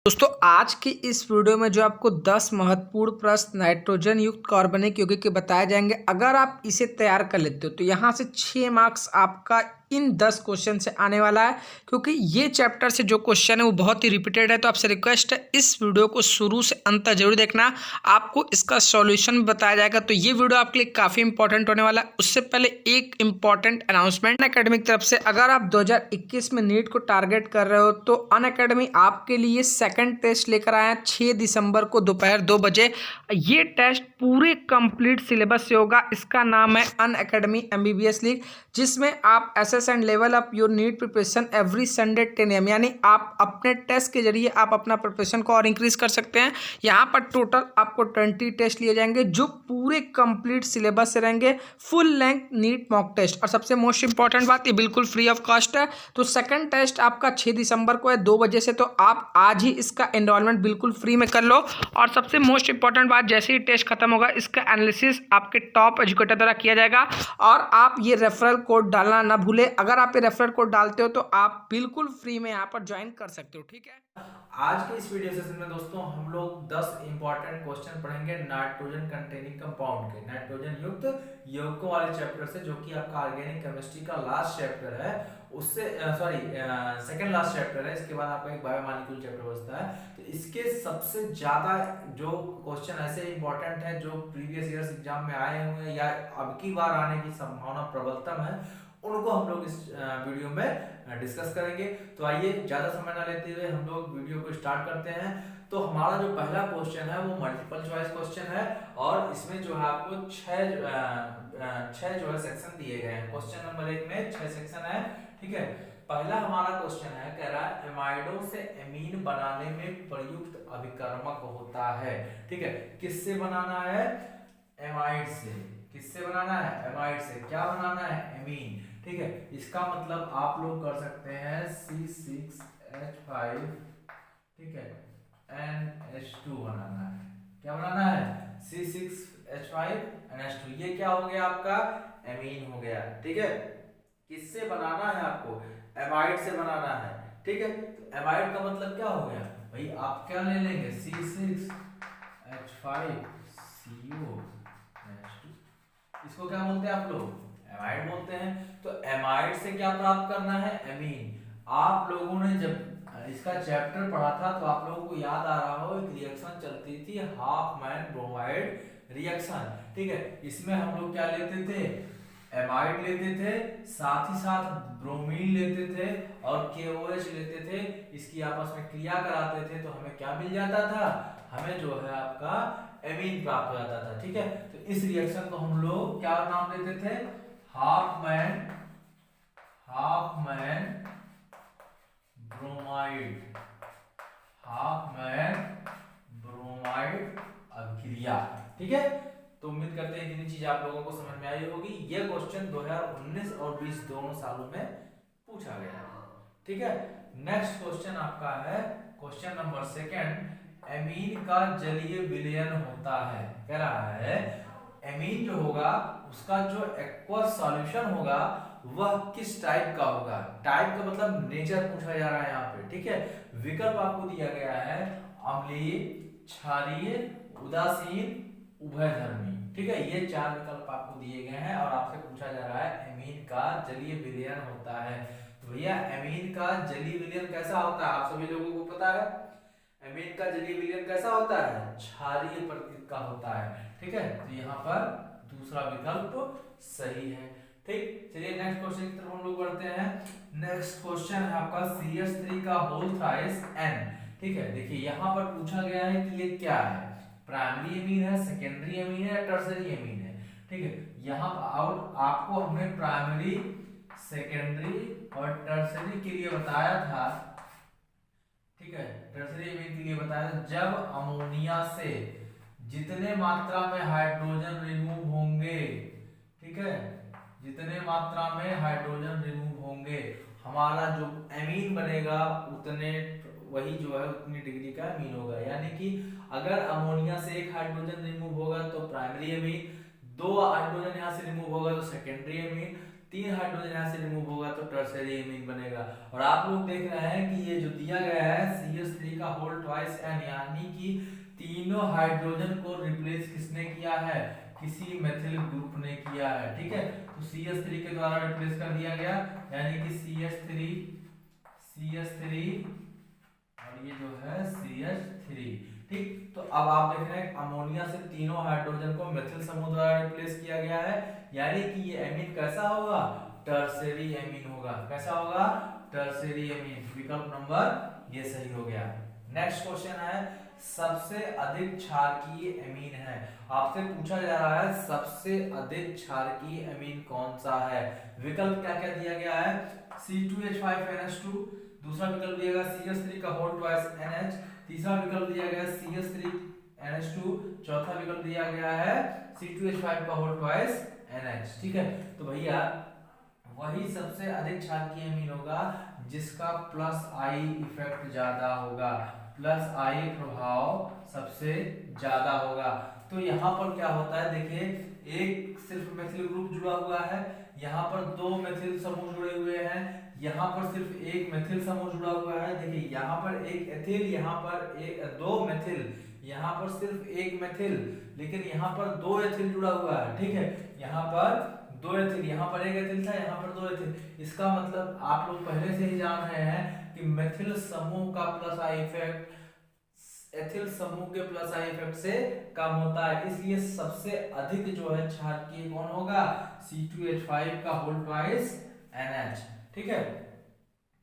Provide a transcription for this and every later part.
दोस्तों आज की इस वीडियो में जो आपको 10 महत्वपूर्ण प्रश्न नाइट्रोजन युक्त कार्बनिक यौगिक के बताए जाएंगे। अगर आप इसे तैयार कर लेते हो तो यहाँ से 6 मार्क्स आपका इन 10 क्वेश्चन से आने वाला है, क्योंकि ये चैप्टर से जो क्वेश्चन है वो बहुत ही रिपीटेड है। तो आपसे रिक्वेस्ट है इस वीडियो को शुरू से अंत तक जरूर देखना, आपको इसका सॉल्यूशन भी बताया जाएगा। तो ये वीडियो आपके लिए काफ़ी इंपॉर्टेंट होने वाला है। उससे पहले एक इंपॉर्टेंट अनाउंसमेंट अनअकैडमी की तरफ से, अगर आप 2021 में नीट को टारगेट कर रहे हो तो अनअकैडमी आपके लिए सेकंड टेस्ट लेकर आया 6 दिसंबर को दोपहर 2 बजे। ये टेस्ट पूरे कंप्लीट सिलेबस से होगा। इसका नाम है अनअकैडमी MBBS लीग, जिसमें आप assess and level up your NEET preparation every Sunday 10 AM, यानी आप अपने टेस्ट के जरिए आप अपना प्रिपरेशन को और इंक्रीज कर सकते हैं। यहाँ पर टोटल आपको 20 टेस्ट लिए जाएंगे जो पूरे कंप्लीट सिलेबस से रहेंगे, full length NEET mock test. और सबसे मोस्ट इंपॉर्टेंट बात, ये बिल्कुल फ्री ऑफ कॉस्ट है। तो सेकंड टेस्ट आपका 6 दिसंबर को है 2 बजे से, तो आप आज ही इसका एनरोलमेंट बिल्कुल फ्री में कर लो। और सबसे मोस्ट इंपॉर्टेंट बात, जैसे ही टेस्ट खत्म होगा इसका एनालिसिस आपके टॉप एजुकेटर द्वारा किया जाएगा। और आप ये रेफरल कोड डालना ना भूले। अगर आप ये रेफरल कोड डालते हो तो आप बिल्कुल फ्री में यहाँ पर ज्वाइन कर सकते हो। ठीक है, आज के इस वीडियो सेशन में दोस्तों हम लोग 10 इंपॉर्टेंट क्वेश्चन पढ़ेंगे नाइट्रोजन कंटेनिंग कंपाउंड के, नाइट्रोजन युक्त यौगिकों वाले चैप्टर से, जो कि आपका ऑर्गेनिक केमिस्ट्री का लास्ट चैप्टर है। उससे सेकंड लास्ट चैप्टर है। इसके बाद आपका एक बायोमॉलिक्यूल चैप्टर बचता है। तो इसके सबसे ज्यादा जो क्वेश्चन ऐसे इंपॉर्टेंट है जो प्रीवियस ईयर्स एग्जाम में आए हुए हैं या अब की बार आने की संभावना प्रबलतम है, उनको हम लोग इस वीडियो में डिस्कस करेंगे। तो आइए ज्यादा समय ना लेते हुए हम लोग वीडियो को स्टार्ट करते हैं। तो हमारा जो पहला क्वेश्चन है वो मल्टीपल चॉइस क्वेश्चन है, और इसमें जो है आपको छह जो है सेक्शन दिए गए हैं। क्वेश्चन नंबर 1 में 6 सेक्शन है। ठीक है, पहला हमारा क्वेश्चन है, कह रहा है एमाइडों से एमीन बनाने में प्रयुक्त अभिकर्मक होता है। ठीक है, किससे बनाना है? एमाइड से। किससे बनाना है? एमाइड से। क्या बनाना है? एमीन। ठीक है, इसका मतलब आप लोग कर सकते हैं C6H5, ठीक है, NH2 बनाना है। क्या बनाना है? C6H5NH2। ये क्या हो गया? आपका एमीन हो गया। ठीक है, किससे बनाना है? आपको एमाइड से बनाना है। ठीक है, तो एमाइड का मतलब क्या हो गया भाई? आप क्या ले लेंगे? C6H5CO, इसको क्या बोलते हैं आप लोग? एमाइड बोलते हैं। तो एमाइड से क्या प्राप्त करना है? एमीन। आप लोगों ने जब इसका चैप्टर पढ़ा था तो आप लोगों को याद आ रहा हो, एक रिएक्शन चलती थी हाफमैन ब्रोमाइड रिएक्शन। ठीक है, इसमें हम लोग क्या लेते थे? एमाइड लेते थे, साथ ही साथ ब्रोमीन लेते थे और KOH लेते थे। इसकी आपस में क्रिया कराते थे तो हमें क्या मिल जाता था? हमें जो है आपका एमीन प्राप्त हो जाता था। ठीक है, तो इस रिएक्शन को हम लोग क्या नाम देते थे? Hopman Hopman bromide Hopman bromide अभिक्रिया। ठीक है, तो उम्मीद करते हैं इतनी चीज आप लोगों को समझ में आई होगी। यह क्वेश्चन 2019 और 20 दोनों सालों में पूछा गया है। ठीक है, नेक्स्ट क्वेश्चन आपका है क्वेश्चन नंबर 2। एमीन का जलीय विलयन होता है। कह रहा है एमीन जो होगा उसका जो एक्वस सॉल्यूशन होगा वह किस टाइप का होगा? टाइप का मतलब नेचर पूछा जा रहा है यहाँ पे। ठीक है, विकल्प आपको दिया गया है अम्लीय, क्षारीय, उदासीन, उभयधर्मी। ठीक है, ये 4 विकल्प आपको दिए गए हैं और आपसे पूछा जा रहा है एमीन का जलीय विलयन होता है। तो भैया एमीन का जलीय विलयन कैसा होता है? आप सभी लोगों को पता है एमीन का जलीय विलयन कैसा होता है? क्षारीय प्रकृति का होता है। ठीक है, तो यहाँ पर दूसरा विकल्प सही है। ठीक, चलिए नेक्स्ट क्वेश्चन की तरफ हम लोग बढ़ते हैं। नेक्स्ट क्वेश्चन है आपका CH3 का होल थ्राइस N। ठीक है, देखिए यहाँ पर पूछा गया है कि ये क्या है? प्राइमरी एमीन है, सेकेंडरी एमीन है, टर्सरी एमीन है। ठीक है, यहाँ पर आपको हमने प्राइमरी, सेकेंडरी और टर्सरी के लिए बताया था। ठीक है, टर्सरी एमीन के लिए बताया था जब अमोनिया से जितने मात्रा में हाइड्रोजन रिमूव होंगे, ठीक है, जितने मात्रा में हाइड्रोजन रिमूव होंगे हमारा जो एमीन बनेगा उतने वही जो है उतनी डिग्री का एमीन होगा। यानी कि अगर अमोनिया से एक हाइड्रोजन रिमूव होगा तो प्राइमरी एमीन, 2 हाइड्रोजन यहाँ से रिमूव होगा तो सेकेंडरी एमीन, 3 हाइड्रोजन यहाँ से रिमूव होगा तो टर्शियरी एमीन बनेगा। और आप लोग देख रहे हैं कि ये जो दिया गया है CH3 का होल ट्वाइस n, यानी कि तीनों हाइड्रोजन को रिप्लेस किसने किया है, किसी मेथिल ग्रुप ने किया है। ठीक है, तो CH3 के द्वारा रिप्लेस कर दिया गया, यानी कि CH3 और ये जो है CH3। ठीक, तो अब आप देख रहे हैं अमोनिया से तीनों हाइड्रोजन को मेथिल समूह द्वारा रिप्लेस किया गया है, यानी कि ये एमीन कैसा होगा, टर्शियरी एमीन होगा। कैसा होगा, टर्शियरी एमीन। विकल्प नंबर ये सही हो गया। नेक्स्ट क्वेश्चन है सबसे अधिक क्षारकीय एमीन है। आपसे पूछा जा रहा है सबसे अधिक क्षारकीय एमीन कौन सा है। विकल्प क्या क्या दिया गया है, C2H5NH2, दूसरा विकल्प दिया गया CH3 का होल ट्वाइस NH, तीसरा विकल्प दिया गया CH3NH2, चौथा विकल्प दिया गया है C2H5 का होल ट्वाइस NH। ठीक है, तो भैया वही सबसे अधिक क्षारकीय एमीन होगा जिसका प्लस आई इफेक्ट ज्यादा होगा, प्लस आई प्रभाव सबसे ज्यादा होगा। तो यहाँ पर क्या होता है, देखिए एक सिर्फ मेथिल ग्रुप जुड़ा हुआ है, यहाँ पर दो मेथिल समूह जुड़े हुए हैं, यहाँ पर सिर्फ एक मेथिल समूह जुड़ा हुआ है। देखिए यहाँ पर एक एथिल, यहाँ पर एक दो मेथिल, यहाँ पर सिर्फ एक मेथिल, लेकिन यहाँ पर दो एथिल जुड़ा हुआ है। ठीक है, यहाँ पर दो एथिल, यहाँ पर एक एथिल था, यहाँ पर दो एथिल। इसका मतलब आप लोग पहले से ही जान रहे हैं कि मेथिल समूह का प्लस आई इफेक्ट एथिल समूह के प्लस आई इफेक्ट से कम होता है, इसलिए सबसे अधिक जो है क्षारकीय कौन होगा, C2H5 का होल ट्वाइस NH। ठीक है,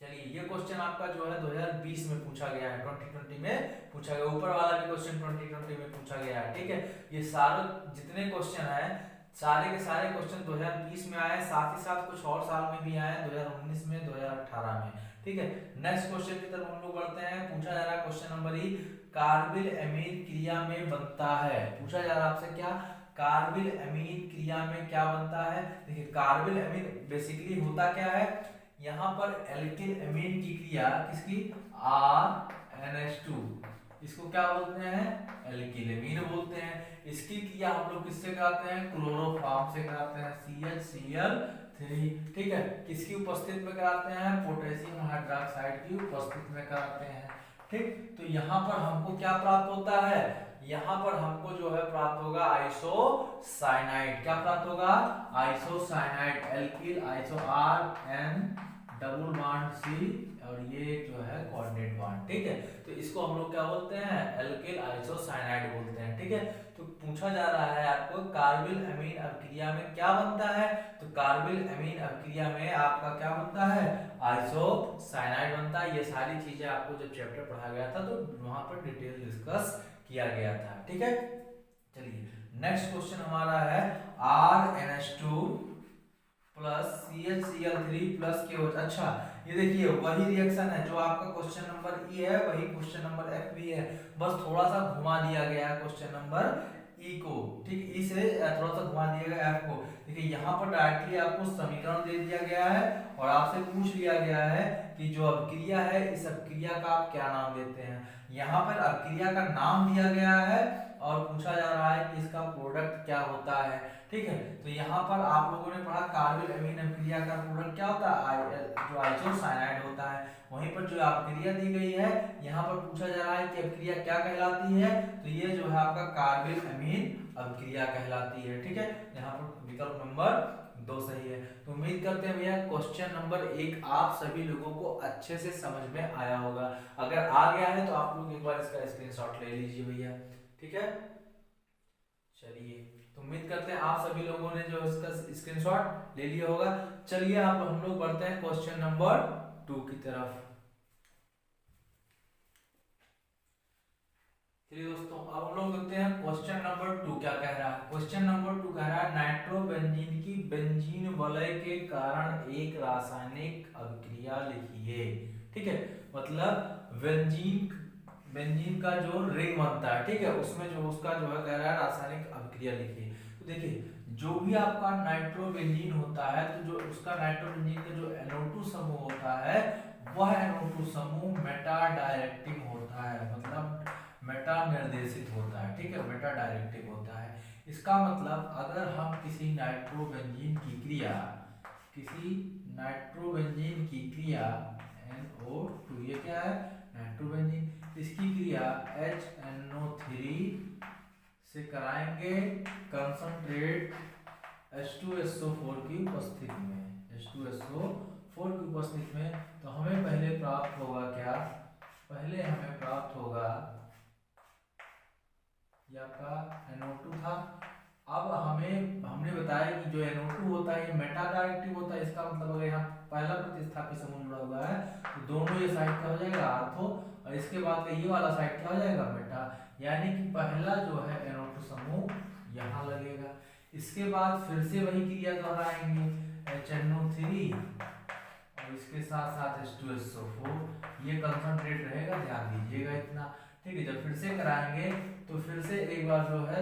चलिए ये क्वेश्चन आपका जो है 2020 में पूछा गया है, 2020 में पूछा गया, ऊपर वाला भी क्वेश्चन 2020 में पूछा गया है। ठीक है, ये सारे जितने क्वेश्चन है सारे के सारे क्वेश्चन 2020 में आए, साथ ही साथ कुछ और साल में भी आए, 2019 में, 2018 में। ठीक है, नेक्स्ट क्वेश्चन की तरफ हम लोग बढ़ते हैं। पूछा जा रहा है क्वेश्चन नंबर ई, कार्बिल एमीन क्रिया में बनता है। पूछा जा रहा है आपसे क्या, कार्बिल एमीन क्रिया में क्या बनता है। देखिए कार्बिल एमीन बेसिकली होता क्या है, यहाँ पर एल्किल एमीन की क्रिया किसकी, RNH2, इसको क्या बोलते हैं, एल्किल एमीन बोलते हैं। इसकी क्रिया हम लोग किससे कराते हैं, क्लोरोफॉर्म से कराते हैं, CHCl3। ठीक है, किसकी उपस्थिति में कराते हैं, पोटेशियम हाइड्रोक्साइड की उपस्थिति में कराते हैं। ठीक, तो यहाँ पर हमको क्या प्राप्त होता है, यहाँ पर हमको जो है प्राप्त होगा आइसोसाइनाइड। क्या प्राप्त होगा, isocyanide, alkyl iso RN double bond C और ये जो है कोऑर्डिनेट बॉन्ड। ठीक है, तो इसको हम लोग क्या बोलते हैं, एल्किल आइसोसाइनाइड बोलते हैं। ठीक है, तो पूछा जा रहा है आपको कार्बिल एमीन अभिक्रिया में क्या बनता है, तो कार्बिल एमीन अभिक्रिया में आपका क्या बनता है, आइसोसाइनाइड बनता है। ये सारी चीजें आपको जब चैप्टर पढ़ा गया था तो वहां पर डिटेल डिस्कस किया गया था। ठीक है, चलिए नेक्स्ट क्वेश्चन हमारा है RNH2 plus CHCl3 plus KOH। अच्छा ये देखिए वही रिएक्शन है जो आपका क्वेश्चन नंबर ई है, वही क्वेश्चन नंबर एफ भी है, बस थोड़ा सा घुमा दिया गया है क्वेश्चन नंबर ई को। ठीक, ई से थोड़ा सा घुमा दिया गया एफ को। देखिए यहाँ पर डायरेक्टली आपको समीकरण दे दिया गया है और आपसे पूछ लिया गया है कि जो अभिक्रिया है इस अभिक्रिया का आप क्या नाम देते हैं। यहाँ पर अभिक्रिया का नाम दिया गया है और पूछा जा रहा है कि इसका प्रोडक्ट क्या होता है। ठीक है, तो यहाँ पर आप लोगों ने पढ़ा कार्बिल एमीन अभिक्रिया का प्रोडक्ट क्या होता है, जो आइसोसाइनाइड होता है। वहीं पर जो अभिक्रिया दी गई है यहाँ पर पूछा जा रहा है कि अभिक्रिया क्या कहलाती है, तो ये जो है आपका कार्बिल एमीन अभिक्रिया कहलाती है। ठीक है, यहाँ पर विकल्प नंबर 2 सही है। तो उम्मीद करते हैं भैया क्वेश्चन नंबर 1 आप सभी लोगों को अच्छे से समझ में आया होगा। अगर आ गया है तो आप लोग एक बार इसका स्क्रीनशॉट ले लीजिए भैया। ठीक है, चलिए तो उम्मीद करते हैं आप सभी लोगों ने जो इसका स्क्रीनशॉट ले लिया होगा। चलिए अब हम लोग बढ़ते हैं क्वेश्चन नंबर 2 की तरफ। चलिए दोस्तों अब हम लोग देखते हैं क्वेश्चन नंबर 2 क्या कह रहा है। क्वेश्चन नंबर 2 कह रहा है नाइट्रोबेंजीन की बेंजीन वलय के कारण एक रासायनिक अभिक्रिया लिखिए। ठीक है, मतलब बेंजीन का जो रिंग बनता है, ठीक है, उसमें जो उसका जो है कह रहा है रासायनिक अभिक्रिया लिखिए। तो देखिए जो भी आपका नाइट्रोबेंजीन होता है तो जो उसका नाइट्रोबेंजीन का जो NO2 समूह होता है वह NO2 समूह मेटा डायरेक्टिव होता है, मतलब मेटा निर्देशित होता है। ठीक है, मेटा डायरेक्टिव होता है। इसका मतलब अगर हम किसी नाइट्रोबेंजीन की किसी नाइट्रोबेंजीन की क्रिया NO2, ये क्या है नाइट्रोबेंजीन, इसकी क्रिया HNO3 से कराएंगे कंसंट्रेट H2SO4 की उपस्थिति में, H2SO4 की उपस्थिति में, तो हमें पहले प्राप्त होगा क्या, पहले हमें प्राप्त होगा ये आपका NO2 था। अब हमने बताया कि जो NO2 होता है ये मेटा डायरेक्टिव होता है, इसका मतलब अगर यहाँ पहला प्रतिस्थापी समूह जुड़ा हुआ है तो दोनों ये साइड क्या हो जाएगा आर्थो, और इसके बाद का ये वाला साइड क्या हो जाएगा मेटा, यानी कि पहला जो है NO2 समूह यहाँ लगेगा। इसके बाद फिर से वही क्रिया दोहराएंगे, HNO3 और इसके साथ साथ H2SO4, ये कंसंट्रेट रहेगा, ध्यान दीजिएगा इतना, ठीक है। जब फिर से कराएंगे तो फिर से एक बार जो है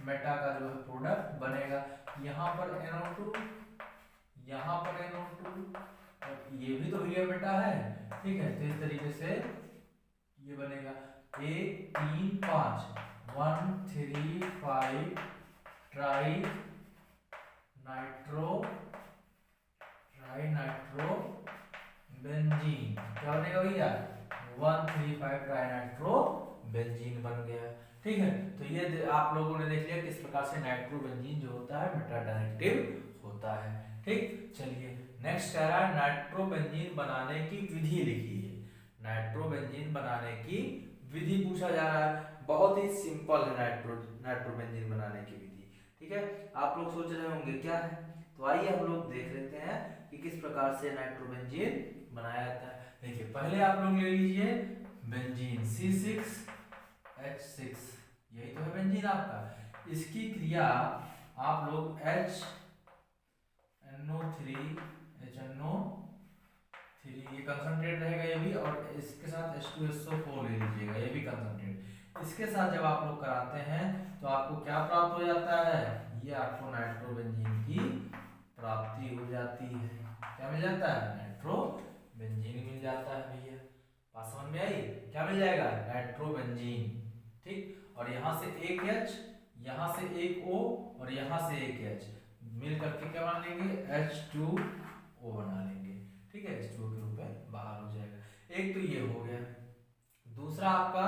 मेटा का जो है प्रोडक्ट बनेगा, यहाँ पर NO2, यहाँ पर NO2, और ये भी तो ये मेटा है, ठीक है। तो इस तरीके से ये बनेगा 1 3 5 1 3 5 ट्राई नाइट्रो बेंजीन, क्या बनेगा भैया 1 3 5 ट्राई नाइट्रो बेंजीन बन गया, ठीक है। तो ये आप लोगों ने देख लिया किस प्रकार से नाइट्रोबेंजीन जो होता है मेटा डायरेक्टिव होता है, ठीक। चलिए नेक्स्ट कह रहा है नाइट्रोबेंजीन बनाने की विधि लिखिए, नाइट्रोबेंजीन बनाने की विधि पूछा जा रहा है, बहुत ही सिंपल है नाइट्रोबेंजीन बनाने की विधि, ठीक है। आप लोग सोच रहे होंगे क्या है, तो आइए हम लोग देख लेते हैं कि किस प्रकार से नाइट्रोबेंजीन बनाया जाता है। देखिए पहले आप लोग ले लीजिए बेंजीन C6H6, यही तो है बेंजीन आपका, इसकी क्रिया आप लोग HNO3 ये कंसंट्रेट रहेगा ये भी, और इसके साथ H2SO4 ले लीजिएगा, ये भी कंसंट्रेट, इसके साथ जब आप लोग कराते हैं तो आपको क्या प्राप्त हो जाता है, ये आपको नाइट्रोबेंजीन की प्राप्ति हो जाती है, क्या मिल जाता है नाइट्रोबेंजीन मिल जाता है भैया, बात समझ में आई, क्या मिल जाएगा नाइट्रोबेंजीन, ठीक। और यहाँ से एक H, यहाँ से एक O और यहाँ से एक H मिल करके क्या बना लेंगे H2O बना लेंगे, ठीक है, H2O के रूप में बाहर हो जाएगा। एक तो ये हो गया, दूसरा आपका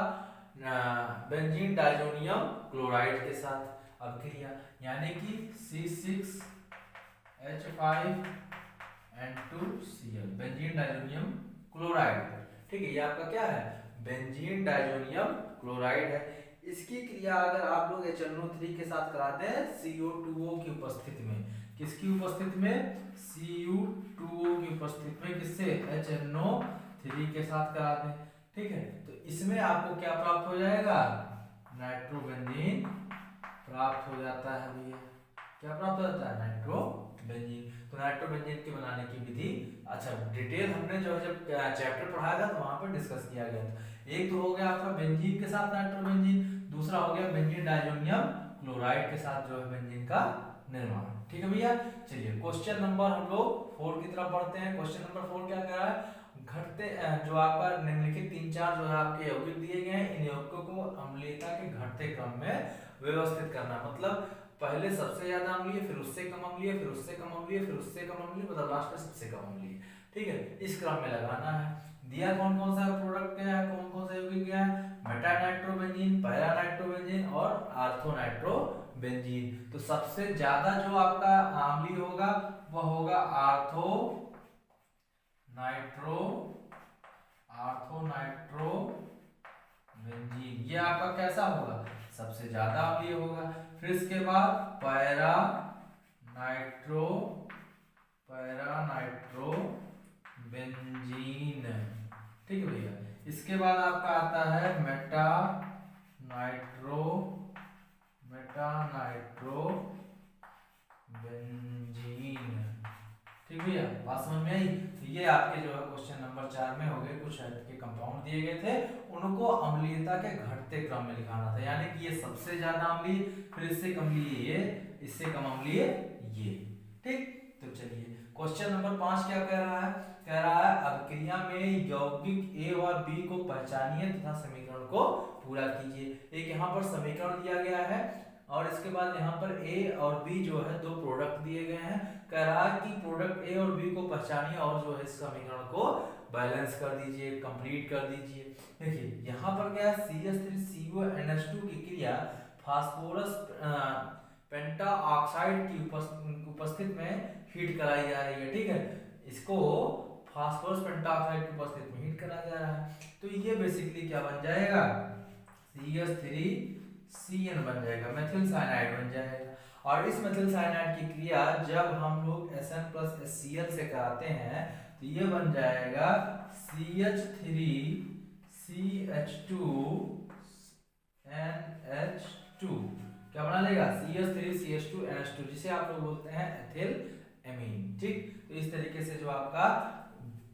बेंजीन डाइजोनियम क्लोराइड के साथ अब क्रिया, यानी कि C6H5N2Cl बेंजीन डाइजोनियम क्लोराइड, ठीक है। ये आपका क्या है बेंजीन डाइजोनियम क्लोराइड है, इसकी क्रिया अगर आप लोग HNO3 के साथ कराते हैं CO2O की उपस्थिति में, किसकी उपस्थिति में Cu2O की उपस्थिति में, किससे HNO3 के साथ कराते हैं, ठीक है। तो इसमें आपको क्या प्राप्त हो जाएगा नाइट्रोबेंजीन प्राप्त हो जाता है भैया, क्या प्राप्त हो जाता है नाइट्रोबेंजीन। तो नाइट्रोबेंजीन के बनाने की विधि, अच्छा डिटेल हमने जो जब चैप्टर पढ़ाया था तो वहां पर डिस्कस किया गया था। एक तो हो गया आपका बेंजीन के साथ नाइट्रोबेंजीन, दूसरा हो गया बेंजीन डाइजोनियम क्लोराइड के साथ जो है बेंजीन का निर्माण, ठीक है भैया। चलिए क्वेश्चन नंबर हम लोग 4 की तरफ बढ़ते हैं। क्वेश्चन नंबर 4 क्या कह रहा है, घटते जो आपका निम्नलिखित 3-4 जो है आपके यौगिक दिए गए हैं, इन यौगिकों को अम्लीयता के घटते क्रम में व्यवस्थित करना, मतलब पहले सबसे ज्यादा अम्लीय, फिर उससे कम अम्लीय, फिर उससे कम अम्लीय, फिर उससे कम अम्लीय, मतलब लास्ट में सबसे कम अम्लीय, ठीक है, इस क्रम में लगाना है। दिया कौन कौन सा प्रोडक्ट क्या है, कौन कौन सा यौगिक क्या है, मेटा नाइट्रोबेंजीन, पैरा नाइट्रोबेंजीन और आर्थो नाइट्रोबेंजीन। तो सबसे ज्यादा जो आपका अम्लीय होगा वह होगा आर्थो नाइट्रोबेंजीन, ये आपका कैसा होगा सबसे ज्यादा अम्लीय होगा। फिर इसके बाद पैरा नाइट्रोबेंजीन, ठीक है भैया। इसके बाद आपका आता है मेटा नाइट्रोबेंजीन, ठीक भैया, बात समझ में आई। तो ये आपके जो है क्वेश्चन नंबर 4 में हो गए, कुछ के कंपाउंड दिए गए थे, उनको अम्लीयता के घटते क्रम में लिखाना था, यानी कि ये सबसे ज्यादा अम्लीय, फिर इससे कम अम्लीय ये, इससे कम अम्लीय ये, ठीक। तो चलिए क्वेश्चन नंबर 5 क्या कह रहा है, कह रहा है अभिक्रिया में यौगिक A और B को पहचानिए तथा समीकरण को पूरा कीजिए। एक यहाँ पर समीकरण दिया गया है और इसके बाद यहाँ पर ए और बी जो है दो प्रोडक्ट दिए गए हैं। कह रहा है कि प्रोडक्ट ए और बी को पहचानिए और जो है इस समीकरण को बैलेंस कर दीजिए, कंप्लीट कर दीजिए। देखिए यहाँ पर क्या है, CH3CONH2 की क्रिया फास्फोरस पेंटा ऑक्साइड की उपस्थित में हीट कराई जा रही है। ठीक है, इसको फास्फोरस पेंटा ऑक्साइड की उपस्थित में हीट कराया जा रहा है। तो ये बेसिकली क्या बन जाएगा, CH3CN बन जाएगा, मेथिल साइनाइड बन जाएगा। और इस मेथिल साइनाइड की क्रिया जब हम लोग Sn प्लस HCl से कराते हैं तो ये बन जाएगा CH3CH2NH2। क्या बना लेगा, CH3CH2NH2, जिसे आप लोग बोलते हैं एथिल एमीन। ठीक, तो इस तरीके से जो आपका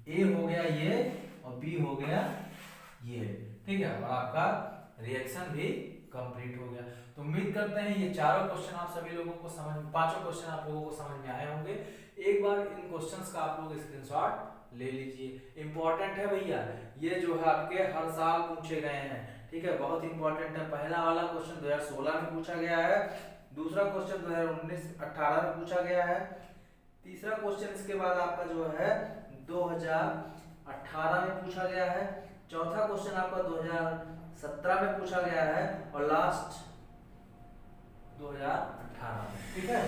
A हो गया ये और B हो गया ये। ठीक है, और आपका रिएक्शन भी कंप्लीट हो गया। तो उम्मीद करते हैं ये चारों क्वेश्चन आप सभी लोगों को पांचों क्वेश्चन आप लोगों को समझ में आए होंगे। एक बार इन क्वेश्चंस का आप लोग स्क्रीनशॉट ले लीजिए, इंपॉर्टेंट है भैया, ये जो है आपके हर साल पूछे गए हैं। ठीक है, बहुत इंपॉर्टेंट है। पहला वाला क्वेश्चन 2016 में पूछा गया है, दूसरा क्वेश्चन 2019-18 में पूछा गया है, तीसरा क्वेश्चन इसके बाद आपका जो है 2018 में पूछा गया है, चौथा क्वेश्चन आपका 2017 में पूछा गया है और लास्ट 2018 में। ठीक है,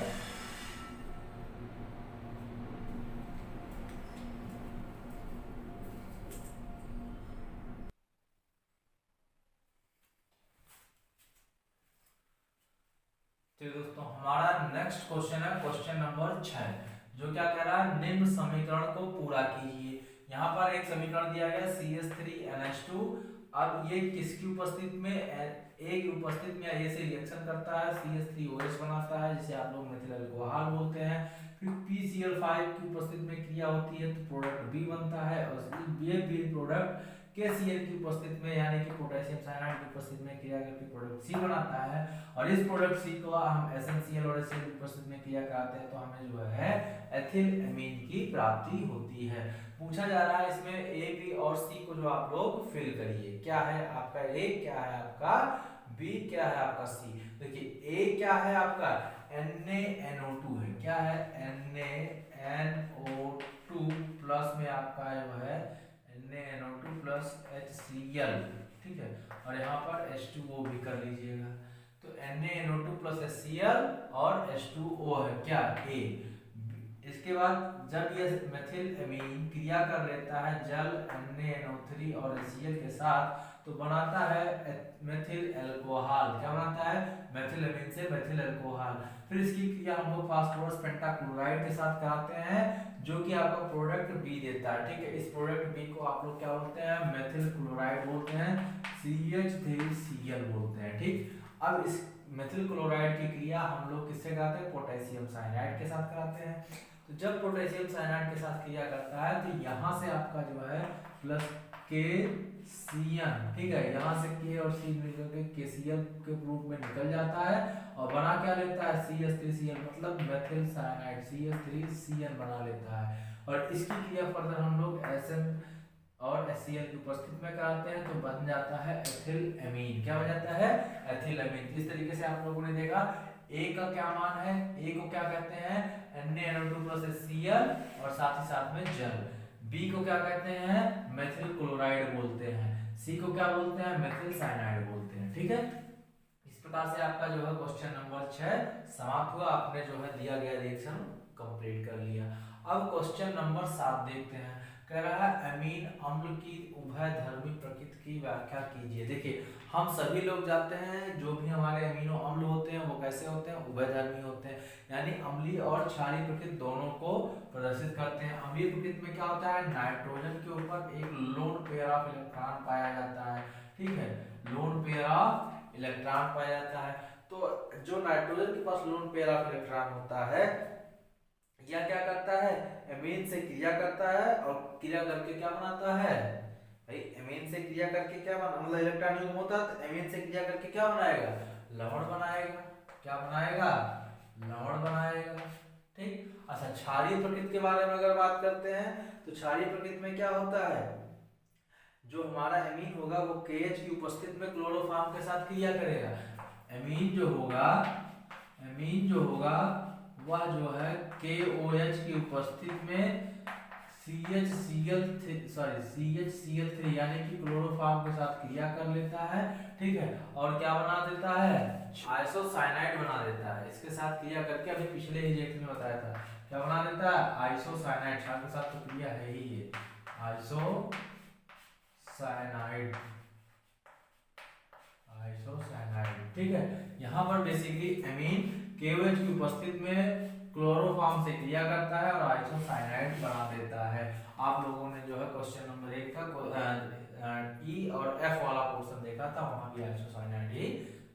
तो दोस्तों हमारा नेक्स्ट क्वेश्चन है क्वेश्चन नंबर 6, जो क्या कह रहा है, निम्न समीकरण को पूरा कीजिए। यहाँ पर एक समीकरण दिया गया CH3NH2। अब ये किसकी उपस्थिति में, A की उपस्थिति में A से रिएक्शन करता है, CH3OH बनाता है जिसे आप लोग मेथिल अल्कोहल बोलते हैं। फिर PCl5 की उपस्थिति में क्रिया होती है तो प्रोडक्ट B बनता है, और ये बी प्रोडक्ट KCl की उपस्थिति में यानी कि पोटेशियम साइनाइड की उपस्थिति में क्रिया करके प्रोडक्ट C बनाता है। और इस प्रोडक्ट C को हम SnCl और HCl की उपस्थिति में क्रिया कराते हैं तो हमें जो है एथिल एमीन की प्राप्ति होती है। पूछा जा रहा है इसमें A, B और C को जो आप लोग फिल करिए। क्या है आपका A, क्या है आपका B, क्या है आपका C। देखिए A क्या है आपका NaNO2 है, क्या है NaNO2 प्लस में आपका जो है NaNO2 प्लस HCl। ठीक है, और यहाँ पर H2O भी कर लीजिएगा। तो NaNO2 प्लस HCl और H2O है क्या A। इसके बाद जब ये मेथिल एमीन क्रिया कर लेता है जल NaNO3 और HCl के साथ तो बनाता है मेथिल अल्कोहल। क्या बनाता है, मेथिल एमीन से मेथिल अल्कोहल। फिर इसकी क्रिया हम लोग फास्फोरस पेंटाक्लोराइड के साथ कराते हैं जो कि आपका प्रोडक्ट बी देता है। ठीक है, इस प्रोडक्ट बी को आप लोग क्या बोलते हैं, मेथिल क्लोराइड बोलते हैं, CH3Cl बोलते हैं। ठीक, अब इस मेथिल क्लोराइड की क्रिया हम लोग किससे कराते हैं, पोटेशियम साइनाइड के साथ कराते हैं। तो जब पोटेशियम साइनाइड के साथ क्रिया करता है तो यहाँ से आपका जो है प्लस KCl, ठीक है, यहाँ से K और C मिलकर के KCl के रूप में निकल जाता है और बना क्या लेता है CH3Cl, मतलब मेथिल साइनाइड CH3Cl बना लेता है। और इसकी क्रिया फर्दर हम लोग Sn और HCl की उपस्थिति में कराते हैं तो बन जाता है एथिल एमीन। क्या बन जाता है, एथिल एमीन। इस तरीके से आप लोगों ने देखा A का क्या मान है, A को क्या कहते हैं NaNO2 प्लस HCl और साथ ही साथ में जल। B को क्या कहते हैं, मेथिल क्लोराइड बोलते हैं। C को क्या बोलते हैं, मेथिल साइनाइड बोलते हैं। ठीक है, इस प्रकार से आपका जो है क्वेश्चन नंबर 6 समाप्त हुआ। आपने जो है दिया गया रिएक्शन कंप्लीट कर लिया। अब क्वेश्चन नंबर 7 देखते हैं। कह रहा है अमीन अम्ल की उभयधर्मी प्रकृति की व्याख्या कीजिए। देखिए हम सभी लोग जानते हैं जो भी हमारे अमीनो अम्ल होते हैं वो कैसे होते हैं, उभयधर्मी होते हैं, यानी अम्लीय और क्षारीय प्रकृति दोनों को प्रदर्शित करते हैं। अम्लीय प्रकृति में क्या होता है, नाइट्रोजन के ऊपर एक लोन पेयर ऑफ इलेक्ट्रॉन पाया जाता है। ठीक है, लोन पेयर ऑफ इलेक्ट्रॉन पाया जाता है। तो जो नाइट्रोजन के पास लोन पेयर ऑफ इलेक्ट्रॉन होता है यह क्या करता है, एमीन से क्रिया करता है और क्रिया करके क्या बनाता है भाई, एमीन से क्रिया करके क्या मतलब इलेक्ट्रॉन युग्म होता है तो एमीन से क्रिया करके क्या बनाएगा, लवण बनाएगा। क्या बनाएगा, लवण बनाएगा। ठीक, अच्छा क्षारीय प्रकृति के बारे में अगर बात करते हैं तो क्षारीय प्रकृति में क्या होता है, जो हमारा एमीन होगा वो KH की उपस्थिति में क्लोरोफॉर्म के साथ क्रिया करेगा। एमीन जो होगा वह जो है KOH की उपस्थिति में CHCl3 यानी कि क्लोरोफॉर्म के साथ क्रिया कर लेता है, ठीक है, और क्या बना देता है, आइसोसाइनाइड बना देता है। इसके साथ क्रिया करके अभी पिछले ही लेक्चर में बताया था क्या बना देता है, आइसोसाइनाइड। साथ के साथ तो क्रिया है ही ये आइसोसाइनाइड, ठीक है। यहाँ पर बेसिकली एमीन KOH की उपस्थिति में क्लोरोफॉर्म से क्रिया करता है और आइसोसाइनाइड बना देता है। आप लोगों ने जो है क्वेश्चन नंबर 1 का E और F वाला पोर्शन देखा था, वहां भी आइसोसाइनाइड ही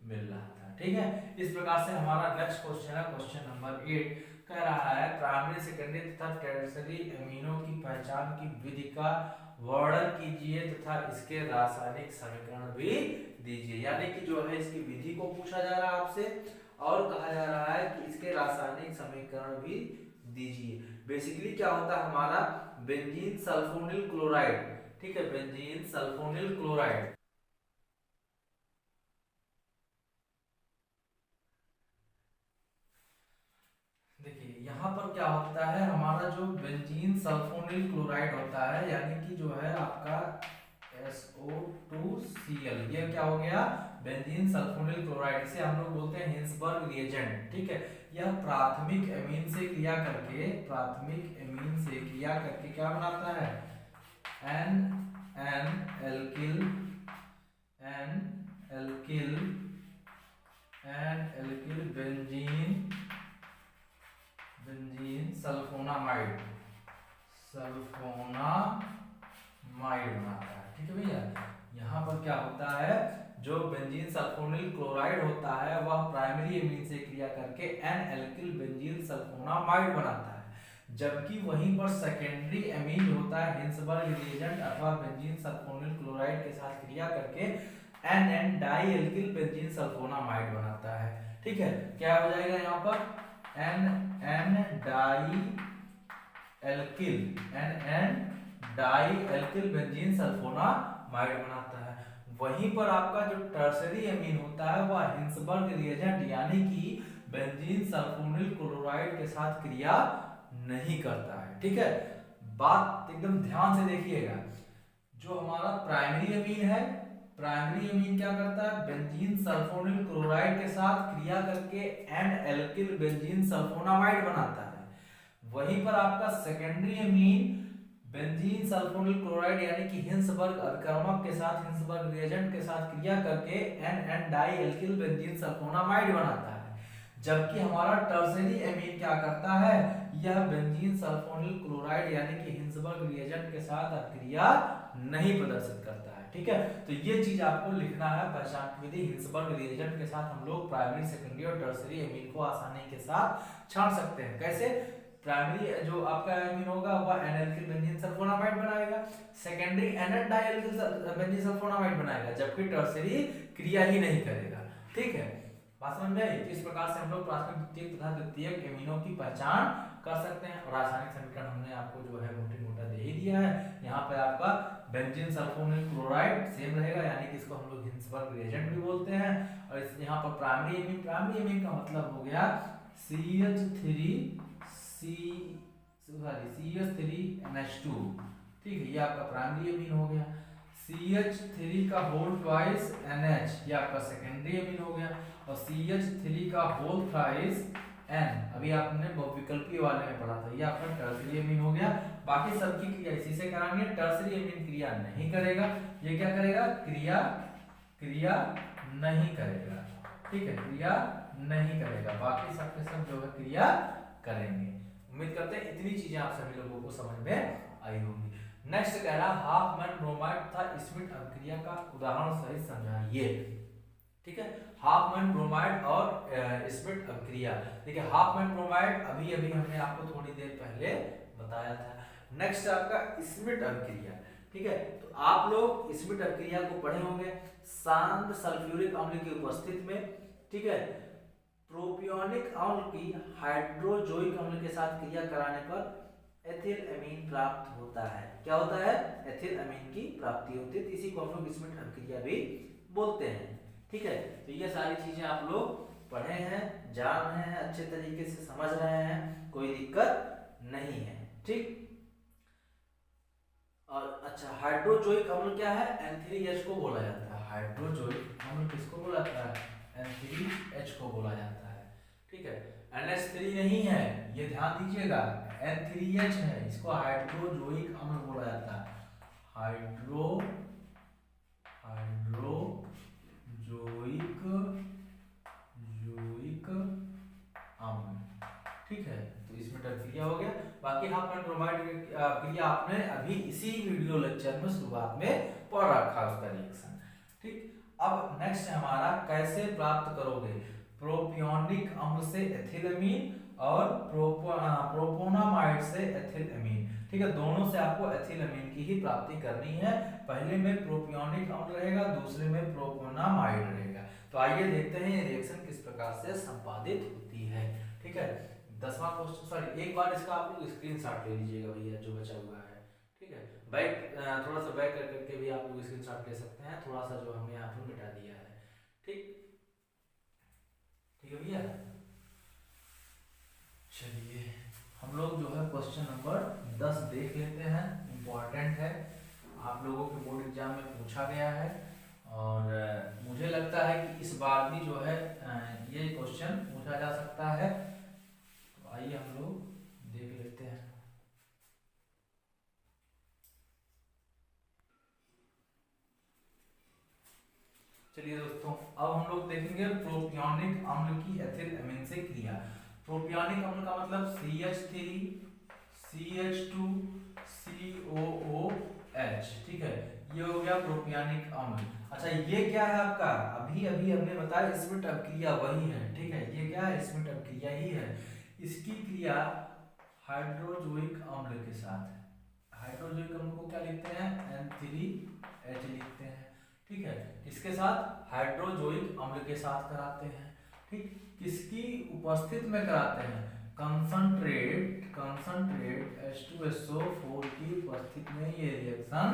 मिल रहा था, ठीक है। इस प्रकार से हमारा नेक्स्ट क्वेश्चन है क्वेश्चन नंबर 8, कह रहा है प्राइमरी सेकेंडरी तथा टर्शियरी अमीनों की पहचान की विधि का वर्णन कीजिए तथा इसके रासायनिक समीकरण भी दीजिए। यानी कि जो है इसकी विधि को पूछा जा रहा है आपसे और कहा जा रहा है कि इसके रासायनिक समीकरण भी दीजिए। बेसिकली क्या होता है हमारा बेंजीन सल्फोनिल क्लोराइड, ठीक है, बेंजीन सल्फोनिल क्लोराइड। देखिए यहाँ पर क्या होता है हमारा जो बेंजीन सल्फोनिल क्लोराइड होता है, यानी कि जो है आपका SO2Cl, ये क्या हो गया, बेंजीन सल्फोनिल क्लोराइड। इसे हम लोग बोलते हैं हिंसबर्ग रिएजेंट, ठीक है। यह प्राथमिक एमीन से क्रिया करके क्या बनाता है, एन एल्किल बेंजीन सल्फोनामाइड बनाता है, ठीक है भैया। यहाँ पर क्या होता है, जो बेंजीन सल्फोनिल क्लोराइड होता है वह प्राइमरी एमीन से क्रिया करके एन एल्किल बेंजीन सल्फोनामाइड बनाता है, जबकि वहीं पर सेकेंडरी एमीन होता है हिंसबर्ग रिएजेंट अथवा बेंजीन सल्फोनिल क्लोराइड के साथ क्रिया करके N di alkyl benzene sulphonamide बनाता है, ठीक है। क्या हो जाएगा यहाँ पर N di alkyl benzene sulphonamide बनाता है। वहीं पर आपका जो टर्शियरी एमीन होता है वह हिंसबर्ग रिएजेंट यानी कि बेंजीन सल्फोनिल क्लोराइड के साथ क्रिया नहीं करता है, ठीक है। बात एकदम ध्यान से देखिएगा, जो हमारा प्राइमरी एमीन है, प्राइमरी एमीन क्या करता है, बेंजीन सल्फोनिल क्लोराइड के साथ क्रिया करके एन एल्किल बेंजीन सल्फोनामाइड बनाता है। वहीं पर आपका secondary amine benzene sulphonyl chloride यानी कि हिंसबर्ग अभिकर्मक के साथ, हिंसबर्ग रिएजेंट के साथ क्रिया करके N di alkyl benzene sulphonamide बनाता है। जबकि हमारा टर्शियरी एमीन क्या करता है, यह बेंजीन सल्फोनिल क्लोराइड यानी कि हिंसबर्ग रिएजेंट के साथ क्रिया नहीं प्रदर्शित करता है, ठीक है। तो ये चीज आपको लिखना है, पहचान की विधि हिंसबर्ग रिएजेंट के साथ हम लोग प्राइमरी, सेकेंडरी और टर्शियरी एमीन को आसानी के साथ छांट सकते हैं। कैसे, प्राइमरी जो आपका एमीन होगा वह एन एल्किल बेंजीन सल्फोनामाइड बनाएगा, secondary N di alkyl benzene sulphonamide बनाएगा, जबकि टर्शियरी क्रिया ही नहीं करेगा, ठीक है। बात समझ में आई? इस प्रकार से हम लोग प्राथमिक, द्वितीयक तथा तृतीयक एमीनों की पहचान कर सकते हैं। और रासायनिक समीकरण हमने आपको जो है मोटा दे ही दिया है। यहाँ पे आपका बेंजीन सल्फोनिल क्लोराइड सेम रहेगा, यानी कि इसको हम लोग हिंसबर्ग रिएजेंट भी बोलते हैं। और यहाँ पर प्राइमरी एमीन का मतलब हो गया CH3NH2, ठीक है, ये आपका प्राइमरी एमीन हो गया। CH3 का होल ट्वाइस NH, ये आपका सेकेंडरी एमीन हो गया। और CH3 का होल थ्राइस N, अभी आपने बहुविकल्पीय वाले में पढ़ा था, ये आपका टर्शियरी एमीन हो गया। बाकी सबकी क्रिया इसी से कराएंगे। टर्शियरी एमीन क्रिया नहीं करेगा, ये क्या करेगा, क्रिया नहीं करेगा, ठीक है, क्रिया नहीं करेगा। बाकी सबके सब जो है क्रिया करेंगे। उम्मीद करते हैं इतनी चीजें आप सभी लोगों को समझ में आई होंगी। नेक्स्ट कह रहा हाफमैन ब्रोमाइड तथा स्मिथ अभिक्रिया का उदाहरण सहित समझाइए, ठीक है। हाफमैन ब्रोमाइड और स्मिथ अभिक्रिया, देखिए हाफमैन ब्रोमाइड अभी हमने आपको थोड़ी देर पहले बताया था। नेक्स्ट आपका स्मिथ अभिक्रिया, ठीक है। तो आप लोग स्मिथ अभिक्रिया को पढ़े होंगे, शांत सल्फ्यूरिक अम्ल की उपस्थिति में, ठीक है, प्रोपियोनिक अम्ल की हाइड्रोजोइक अम्ल के साथ क्रिया कराने पर एथिल अमीन प्राप्त होता है। क्या होता है, एथिल अमीन की प्राप्ति होती है। इसी को हम लोग स्मिथ अभिक्रिया भी बोलते हैं, ठीक है, तो ये सारी चीजें आप लोग पढ़े हैं, जान रहे हैं, अच्छे तरीके से समझ रहे हैं, कोई दिक्कत नहीं है। ठीक, और अच्छा, हाइड्रोजोइक अम्ल क्या है? N3H को बोला जाता है। हाइड्रोजोइक अम्ल किसको बोला जाता है? N3H को बोला जाता है। ठीक है, NH3 नहीं है, ये ध्यान दीजिएगा, N3H है, इसको हाइड्रोजोइक अम्ल बोला जाता है। हाइड्रोजोइक अम्ल। ठीक है, तो इसमें क्रिया हो गया। बाकी हाफ ब्रोमाइड क्रिया आपने अभी इसी वीडियो लेक्चर में शुरुआत में पढ़ रखा है उसका रिएक्शन। ठीक, अब नेक्स्ट हमारा कैसे प्राप्त करोगे प्रोपियोनिक अम्ल से एथिलअमीन और प्रोपोनामाइड से एथिलअमीन। ठीक है, दोनों से आपको एथिलअमीन की ही प्राप्ति करनी है। पहले में प्रोपियोनिक अम्ल रहेगा, दूसरे में प्रोपोनामाइड रहेगा। तो आइए देखते हैं ये रिएक्शन किस प्रकार से संपादित होती है। ठीक है, 10वां क्वेश्चन, सॉरी, एक बार इसका आप लोग स्क्रीनशॉट ले लीजिएगा भैया जो बचा हुआ है। ठीक है, बैक थोड़ा सा बैक कर करके भी आप लोग स्क्रीनशॉट ले सकते हैं, थोड़ा सा जो हमने यहाँ पर मिटा दिया है। ठीक, ठीक है भैया, चलिए हम लोग जो है क्वेश्चन नंबर 10 देख लेते हैं। इम्पोर्टेंट है, आप लोगों के बोर्ड एग्जाम में पूछा गया है, और मुझे लगता है कि इस बार भी जो है ये क्वेश्चन पूछा जा सकता है। तो आइए हम लोग देख लेते हैं। चलिए दोस्तों, अब हम लोग देखेंगे प्रोपियोनिक अम्ल की एथिलअमीन से क्रिया। प्रोपियोनिक अम्ल का मतलब CH3 CH2 COOH। ठीक है, ये हो गया प्रोपियोनिक अम्ल। अच्छा, ये क्या है आपका? अभी अभी हमने बताया स्मिट अपक्रिया वही है। ठीक है, ये क्या है? स्मिट अपक्रिया ही है। इसकी क्रिया हाइड्रोजोइक अम्ल के साथ है। हाइड्रोजोइक अम्ल को क्या लिखते हैं? N3H लिखते हैं। ठीक है, इसके साथ हाइड्रोजोइक अम्ल के साथ कराते हैं। ठीक, किसकी उपस्थित में कराते हैं? कंसंट्रेट H2SO4 की उपस्थित में ये रिएक्शन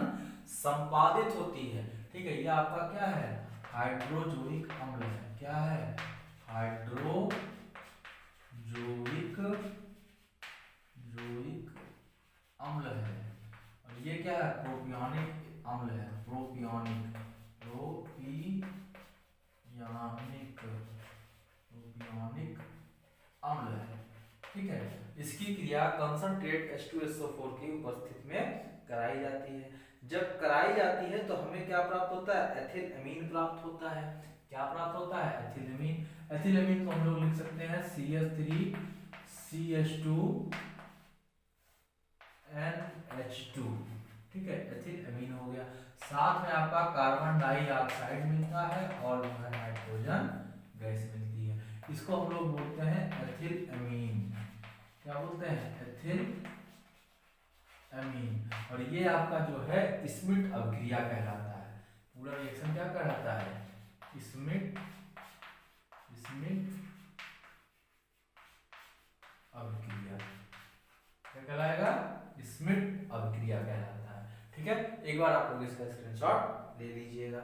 संपादित होती है। ठीक है, ये आपका क्या है? हाइड्रोजोइक अम्ल है। क्या है? हाइड्रोजोइक अम्ल है। और ये क्या है? प्रोपियोनिक अम्ल है। प्रोपियोनिक अम्ल है। ठीक है, इसकी क्रिया कंसंट्रेट H2SO4 की उपस्थिति में कराई जाती है। जब कराई जाती है तो हमें क्या प्राप्त होता है? एथिलअमीन प्राप्त होता है। क्या प्राप्त होता है? एथिलअमीन। एथिलअमीन को हम लोग लिख सकते हैं CH3 CH2 NH2। ठीक है, एथिलअमीन हो गया। साथ में आपका कार्बन डाइऑक्साइड मिलता है और नाइट्रोजन गैस मिलती है। इसको हम लोग बोलते हैं एथिलअमीन। क्या बोलते हैं? एथिलअमीन। और ये आपका जो है स्मिट अभिक्रिया कहलाता है। पूरा रिएक्शन क्या कहलाता है? स्मिट अभिक्रिया। क्या कहलाएगा? स्मिट अभिक्रिया कहलाता है। ठीक है, एक बार आप लोग इसका स्क्रीनशॉट ले लीजिएगा।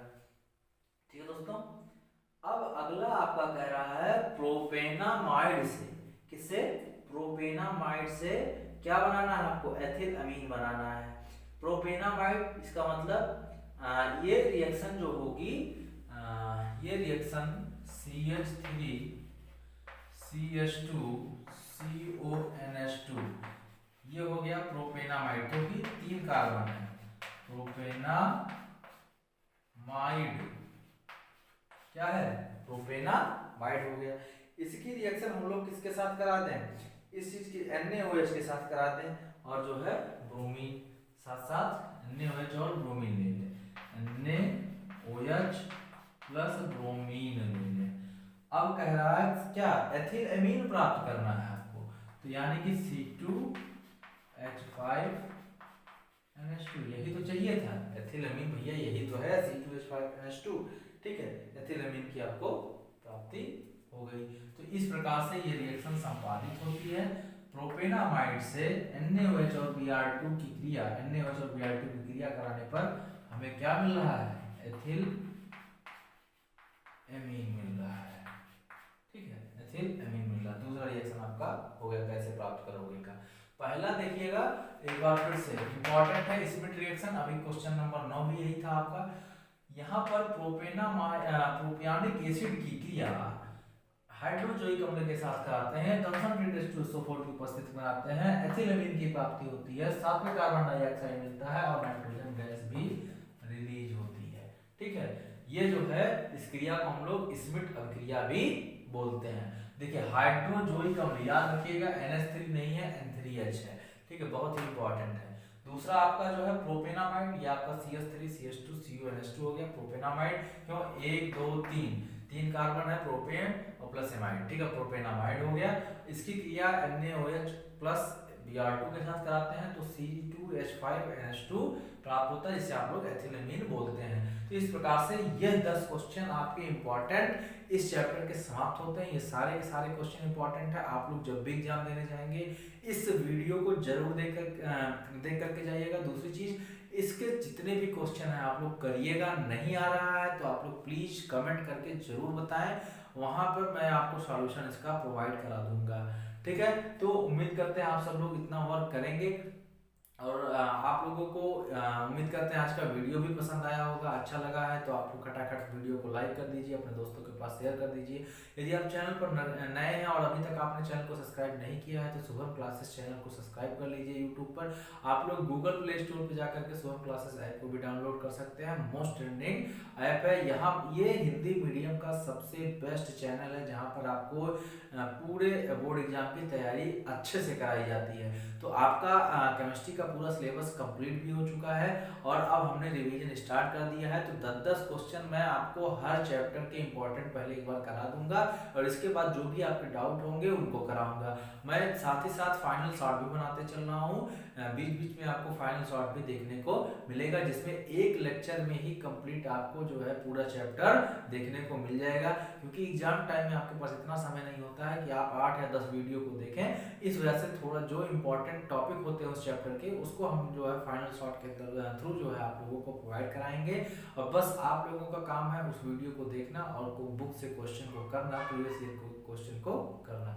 ठीक है दोस्तों, अब अगला आपका कह रहा है प्रोपेनामाइड से। किससे? प्रोपेनामाइड से क्या बनाना है आपको? एथिलअमीन बनाना है। प्रोपेनामाइड, इसका मतलब ये रिएक्शन जो होगी, ये रिएक्शन CH3 CH2 CONH2, ये हो गया प्रोपेनामाइड, क्योंकि 3 कार्बन है। प्रोपेनामाइड क्या है? प्रोपेनामाइड हो गया। इसकी रिएक्शन हम लोग किसके साथ करा दें? इस चीज की NaOH के साथ करा दें, और जो है ब्रोमीन, साथ साथ NaOH और ब्रोमीन ले लें। NaOH प्लस ब्रोमीन ले लें। अब कह रहा है क्या? एथिलअमीन प्राप्त करना है आपको, तो यानी कि C2H5NH2, यही तो चाहिए था। एथिलअमीन भैया यही तो है, C2H5NH2। ठीक है, एथिलअमीन की आपको प्राप्ति हो गई। तो इस प्रकार से ये रिएक्शन संपादित होती है। प्रोपेनामाइड से NaOH और Br2 की क्रिया, NaOH और Br2 की क्रिया कराने पर हमें क्या मिल रहा है? एमीन मिल रहा है, ठीक है, एथिल एमीन मिल रहा है। दूसरा रिएक्शन आपका हो गया, कैसे प्राप्त करोगे का। पहला देखिएगा एक बार फिर से इंपॉर्टेंट है स्मिथ रिएक्शन, अभी क्वेश्चन नंबर 9 भी यही था आपका। यहाँ पर प्रोपियानिक एसिड की क्रिया हाइड्रोजोइक अम्ल के साथ कराते हैं, कंसंट्रेटेड H2SO4 की उपस्थिति में आते हैं, एथिलेमीन की प्राप्ति होती है, साथ में कार्बन डाइऑक्साइड मिलता है और नाइट्रोजन गैस भी रिलीज होती है, ठीक है। ये जो है इस क्रिया को हम लोग स्मिथ अभिक्रिया भी बोलते हैं। देखिए हाइड्रोजोइक अम्ल याद रखिएगा NH3 नहीं है, N3H है, ठीक है, बहुत ही इंपॉर्टेंट है। दूसरा आपका जो है प्रोपेनामाइड, ये आपका CH3 CH2 CuNH2 हो गया प्रोपेनामाइड। क्यों, 1 2 3 कार्बन है प्रोपेन और प्लस एमाइड, ठीक है, प्रोपेनामाइड हो गया। इसकी क्रिया NaOH प्लस Br2 के साथ कराते हैं तो C2H5NH2 प्राप्त होता है, जिसे आप लोग एथिलेमीन बोलते हैं। तो इस प्रकार से ये 10 क्वेश्चन आपके इंपॉर्टेंट इस चैप्टर के समाप्त होते हैं। ये सारे के सारे क्वेश्चन इंपॉर्टेंट है, आप लोग जब भी एग्जाम देने जाएंगे इस वीडियो को जरूर देख करके जाइएगा। दूसरी चीज, इसके जितने भी क्वेश्चन हैं आप लोग करिएगा, नहीं आ रहा है तो आप लोग प्लीज कमेंट करके जरूर बताएं, वहां पर मैं आपको सॉल्यूशन इसका प्रोवाइड करा दूंगा, ठीक है। तो उम्मीद करते हैं आप सब लोग इतना वर्क करेंगे और आप लोगों को उम्मीद करते हैं आज का वीडियो भी पसंद आया होगा, अच्छा लगा है तो आप लोग खटाखट वीडियो को लाइक कर दीजिए, अपने दोस्तों के पास शेयर कर दीजिए। यदि आप चैनल पर नए हैं और अभी तक आपने चैनल को सब्सक्राइब नहीं किया है तो शुभम क्लासेस चैनल को सब्सक्राइब कर लीजिए यूट्यूब पर। आप लोग गूगल प्ले स्टोर पर जाकर के शुभम क्लासेस ऐप को भी डाउनलोड कर सकते हैं, मोस्ट ट्रेंडिंग ऐप है। यहाँ ये हिंदी मीडियम का सबसे बेस्ट चैनल है जहाँ पर आपको पूरे बोर्ड एग्जाम की तैयारी अच्छे से कराई जाती है। तो आपका केमिस्ट्री का पूरा सिलेबस कंप्लीट भी हो चुका है और अब हमने रिवीजन स्टार्ट कर दिया है। तो 10-10 क्वेश्चन मैं आपको हर चैप्टर के इंपॉर्टेंट पहले एक बार करा दूंगा और इसके बाद जो भी आपके डाउट होंगे उनको कराऊंगा। मैं साथ ही साथ फाइनल शॉर्ट भी बनाते चल रहा हूँ, बीच बीच में आपको फाइनल शॉर्ट भी देखने को मिलेगा, जिसमें एक लेक्चर में ही कंप्लीट आपको जो है पूरा चैप्टर देखने को मिल जाएगा। क्योंकि एग्जाम टाइम में आपके पास इतना समय नहीं होता है कि आप 8 या 10 वीडियो को देखें, इस वजह से थोड़ा जो इंपॉर्टेंट टॉपिक होते हैं उस चैप्टर के उसको हम जो है फाइनल शॉर्ट के थ्रू जो है आप लोगों को प्रोवाइड कराएंगे। और बस आप लोगों का काम है उस वीडियो को देखना और बुक से क्वेश्चन को करना, प्रीवियस ईयर क्वेश्चन को करना।